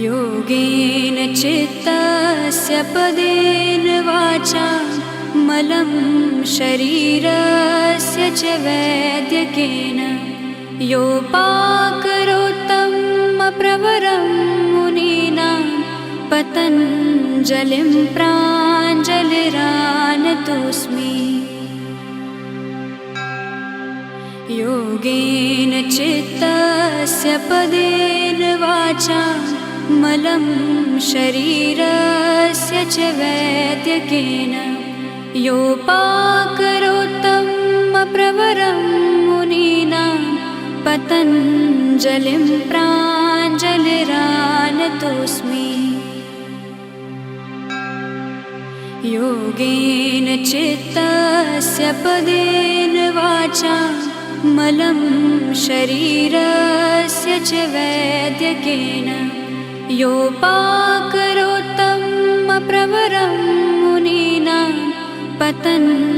योगेन चित्तस्य पदेन वाचा मलं शरीरस्य च वैद्यकेन योपाकरोत्तं प्रवरं मुनीनां पतञ्जलिं प्राञ्जलिरानतोऽस्मि। योगेन चित्तस्य पदेन वाचा मलं शरीरस्य च वैद्यकेन योपाकरोत्तं प्रवरं मुनीनां पतञ्जलिं प्राञ्जलिरानतोऽस्मि। योगेन चित्तस्य पदेन वाचा मलं शरीरस्य च वैद्यकेन योपाकरोत्तं प्रवरं मुनीनां पतञ्जलिं